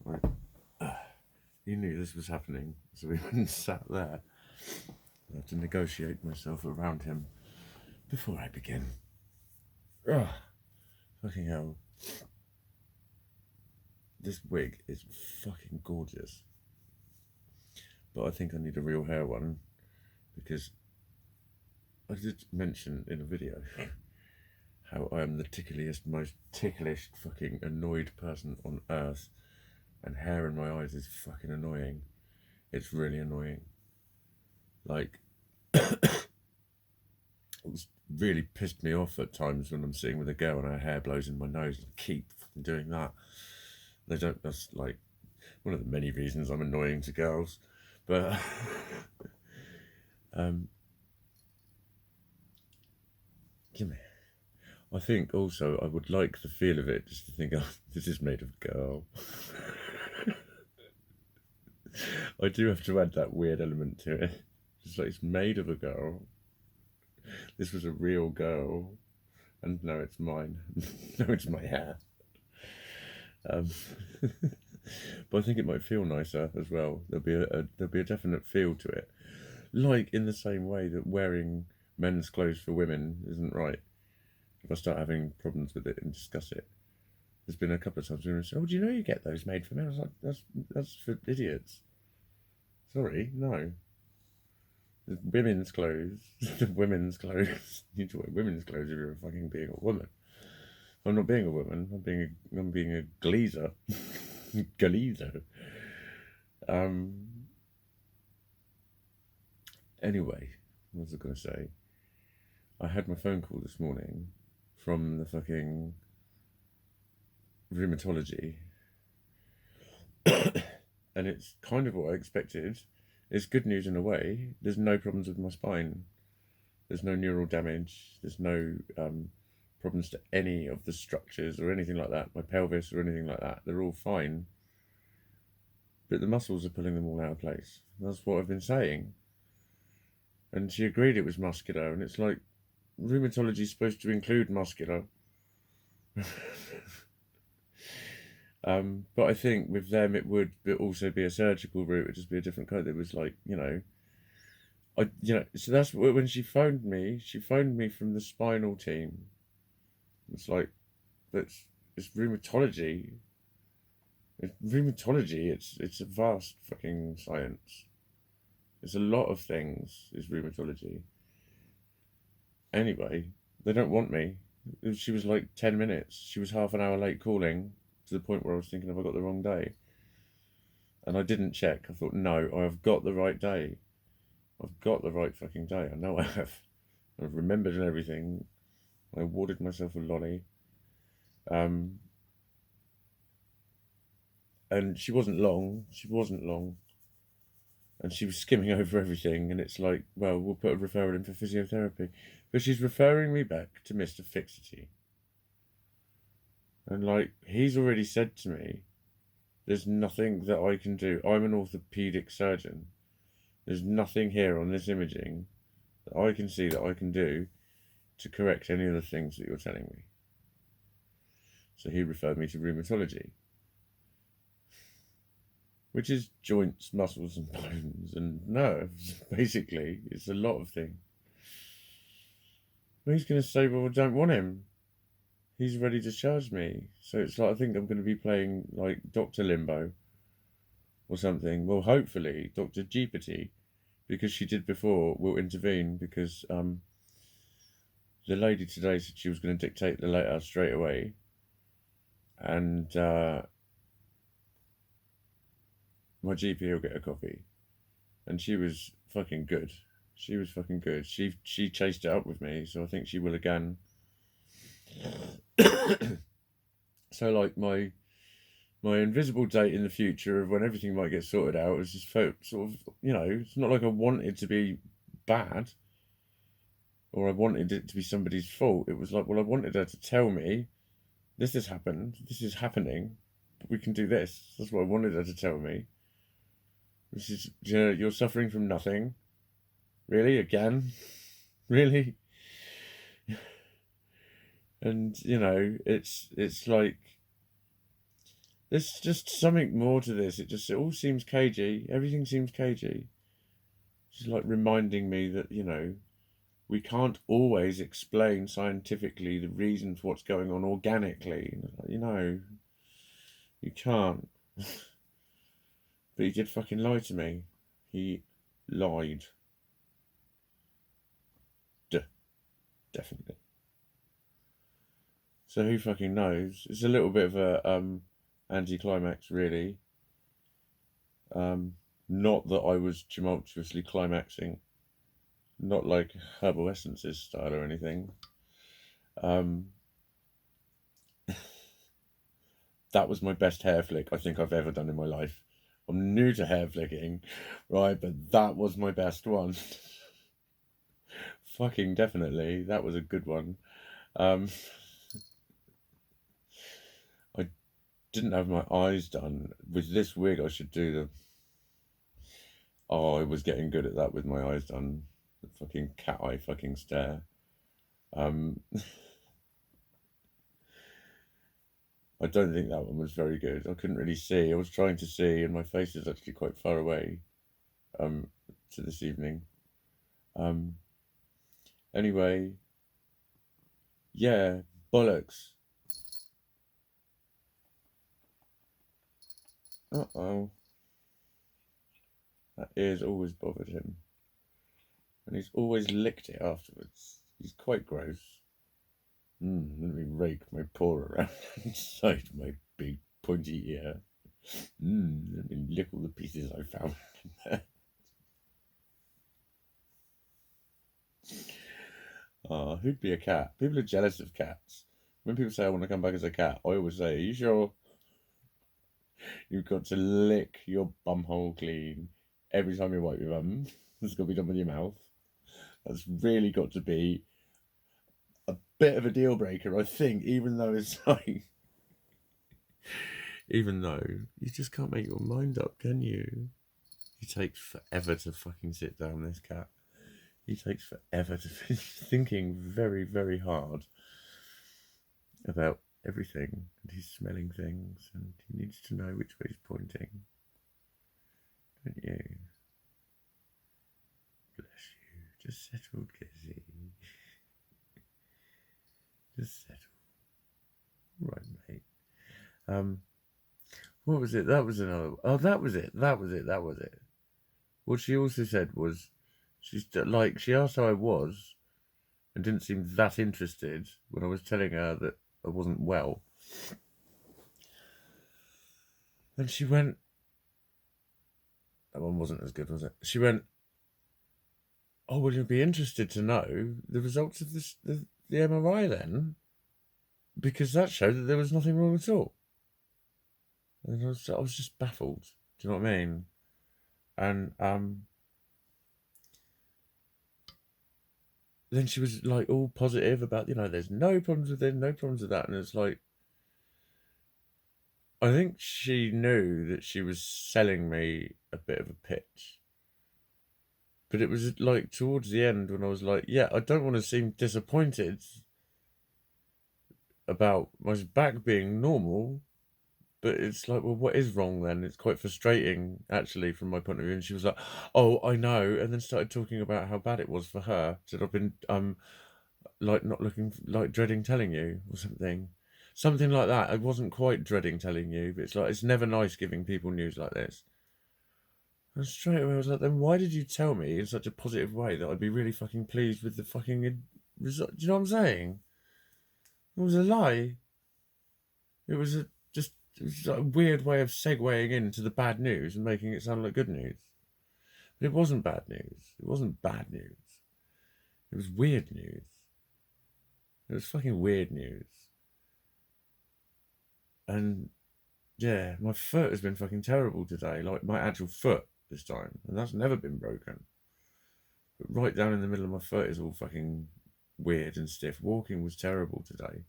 Like, he knew this was happening, so he went and sat there. I had to negotiate myself around him before I begin. Ugh, fucking hell. This wig is fucking gorgeous. But I think I need a real hair one, because I did mention in a video how I am the tickliest, most ticklish, fucking annoyed person on earth, and hair in my eyes is fucking annoying. It's really annoying. Like, it's really pissed me off at times when I'm sitting with a girl and her hair blows in my nose, and I keep fucking doing that. That's like one of the many reasons I'm annoying to girls. But give me. I think also I would like the feel of it, just to think, oh, this is made of girl. I do have to add that weird element to it. It's like, it's made of a girl. This was a real girl, and no, it's mine. No, it's my hair. But I think it might feel nicer as well. There'll be a definite feel to it, like in the same way that wearing men's clothes for women isn't right. If I start having problems with it and discuss it, there's been a couple of times when I say, "Oh, do you know you get those made for men?" I was like, "That's for idiots." Sorry, no. There's women's clothes. Women's clothes. You need to wear women's clothes if you're fucking being a woman. I'm not being a woman. I'm being a gleaser. Galeaser. Anyway, what was I going to say? I had my phone call this morning from the fucking rheumatology, and it's kind of what I expected. It's good news in a way. There's no problems with my spine. There's no neural damage. There's no problems to any of the structures or anything like that, my pelvis or anything like that. They're all fine. But the muscles are pulling them all out of place. That's what I've been saying. And she agreed it was muscular, and it's like, rheumatology is supposed to include muscular. But I think with them it would also be a surgical route. It'd just be a different kind. It was like, so that's when she phoned me from the spinal team. It's like, it's rheumatology. It's a vast fucking science. It's a lot of things, is rheumatology. Anyway, they don't want me. She was like 10 minutes. She was half an hour late calling, to the point where I was thinking, have I got the wrong day? And I didn't check. I thought, no, I've got the right day. I've got the right fucking day. I know I have. I've remembered and everything. I awarded myself a lolly. And she wasn't long. And she was skimming over everything. And it's like, well, we'll put a referral in for physiotherapy. But she's referring me back to Mr. Fixity. And like, he's already said to me, there's nothing that I can do. I'm an orthopedic surgeon. There's nothing here on this imaging that I can see that I can do to correct any of the things that you're telling me. So he referred me to rheumatology, which is joints, muscles and bones and nerves, basically. It's a lot of things. But he's going to say, well, I don't want him. He's ready to charge me. So it's like, I think I'm going to be playing like Dr. Limbo or something. Well, hopefully Dr. Jeopardy, because she did before, will intervene, because the lady today said she was going to dictate the letter straight away. And my GP will get a copy. And she was fucking good. She chased it up with me, so I think she will again. So like my invisible date in the future of when everything might get sorted out is just sort of, it's not like I wanted to be bad or I wanted it to be somebody's fault. It was like, well, I wanted her to tell me, this has happened, this is happening, but we can do this. That's what I wanted her to tell me. Which is, you're suffering from nothing. Really? Again? Really? And, it's like, There's just something more to this. It all seems cagey. Everything seems cagey. Just like reminding me that, we can't always explain scientifically the reason for what's going on organically. You can't. But he did fucking lie to me. He lied. Definitely. So who fucking knows? It's a little bit of a anticlimax, really. Not that I was tumultuously climaxing, not like Herbal Essences style or anything. That was my best hair flick I think I've ever done in my life. I'm new to hair flicking, right? But that was my best one. Fucking definitely, that was a good one. I didn't have my eyes done. With this wig, I should do the. Oh, I was getting good at that with my eyes done. The fucking cat eye fucking stare. I don't think that one was very good. I couldn't really see. I was trying to see, and my face is actually quite far away. To this evening. Anyway, yeah, bollocks. Uh-oh. That ear's always bothered him. And he's always licked it afterwards. He's quite gross. Let me rake my paw around inside my big pointy ear. Let me lick all the pieces I found in there. Oh, who'd be a cat? People are jealous of cats. When people say I want to come back as a cat, I always say, are you sure? You've got to lick your bumhole clean every time you wipe your bum. It's got to be done with your mouth. That's really got to be a bit of a deal breaker, I think, even though it's like. Even though you just can't make your mind up, can you? He takes forever to fucking sit down, this cat. He takes forever to thinking very, very hard about everything, and he's smelling things, and he needs to know which way he's pointing. Don't you? Bless you. Just settle, Kizzy. Just settle. Right, mate. What was it? That was another. Oh, that was it. That was it. What she also said was, she asked how I was, and didn't seem that interested when I was telling her that I wasn't well. And she went, that one wasn't as good, was it? She went, oh, well, you'd be interested to know the results of the MRI then, because that showed that there was nothing wrong at all. And I was just baffled. Do you know what I mean? And then she was like all positive about, there's no problems with this, no problems with that. And it's like, I think she knew that she was selling me a bit of a pitch. But it was like towards the end when I was like, yeah, I don't want to seem disappointed about my back being normal. But it's like, well, what is wrong then? It's quite frustrating, actually, from my point of view. And she was like, oh, I know. And then started talking about how bad it was for her. Said, I've been, like, not looking, like, dreading telling you or something. Something like that. I wasn't quite dreading telling you, but it's like, it's never nice giving people news like this. And straight away I was like, then why did you tell me in such a positive way that I'd be really fucking pleased with the fucking result? Do you know what I'm saying? It was a lie. It was like a weird way of segueing into the bad news and making it sound like good news. But it wasn't bad news. It wasn't bad news. It was weird news. It was fucking weird news. And yeah, my foot has been fucking terrible today. Like my actual foot this time. And that's never been broken. But right down in the middle of my foot is all fucking weird and stiff. Walking was terrible today.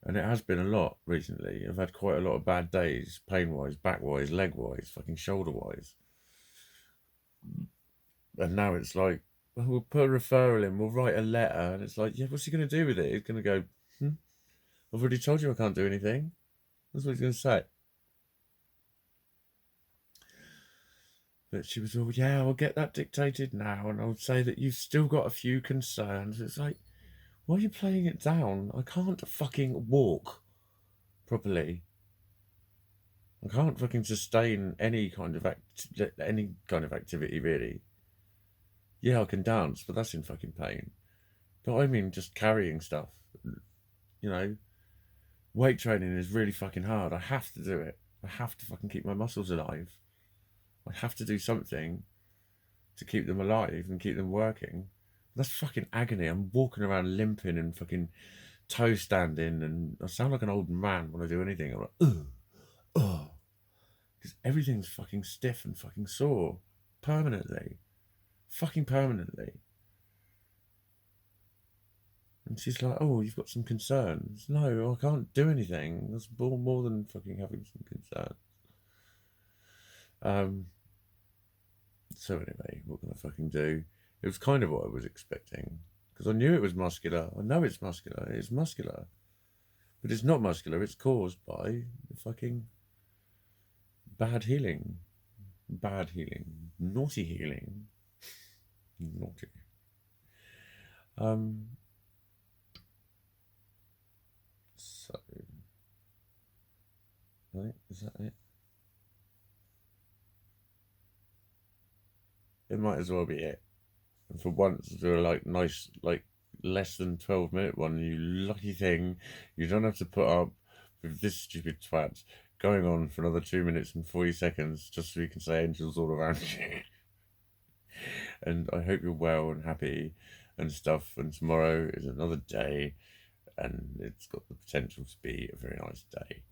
And it has been a lot recently. I've had quite a lot of bad days, pain-wise, back-wise, leg-wise, fucking shoulder-wise. And now it's like, well, we'll put a referral in, we'll write a letter. And it's like, yeah, what's he going to do with it? He's going to go, I've already told you I can't do anything. That's what he's going to say. But she was all, yeah, I'll get that dictated now, and I'll say that you've still got a few concerns. It's like, why are you playing it down? I can't fucking walk properly. I can't fucking sustain any kind of activity really. Yeah, I can dance, but that's in fucking pain. But I mean, just carrying stuff. You know, weight training is really fucking hard. I have to do it. I have to fucking keep my muscles alive. I have to do something to keep them alive and keep them working. That's fucking agony. I'm walking around limping and fucking toe standing, and I sound like an old man when I do anything. I'm like, ugh, ugh. Because everything's fucking stiff and fucking sore. Permanently. Fucking permanently. And she's like, oh, you've got some concerns. No, I can't do anything. That's more than fucking having some concerns. Um, so anyway, what can I fucking do? It was kind of what I was expecting. Because I knew it was muscular. I know it's muscular. It's muscular. But it's not muscular. It's caused by the fucking bad healing. Bad healing. Naughty healing. Naughty. So, right, is that it? It might as well be it. And for once, do a like nice, like less than 12-minute one. You lucky thing, you don't have to put up with this stupid twat going on for another 2 minutes and 40 seconds just so you can say angels all around you. And I hope you're well and happy and stuff. And tomorrow is another day, and it's got the potential to be a very nice day.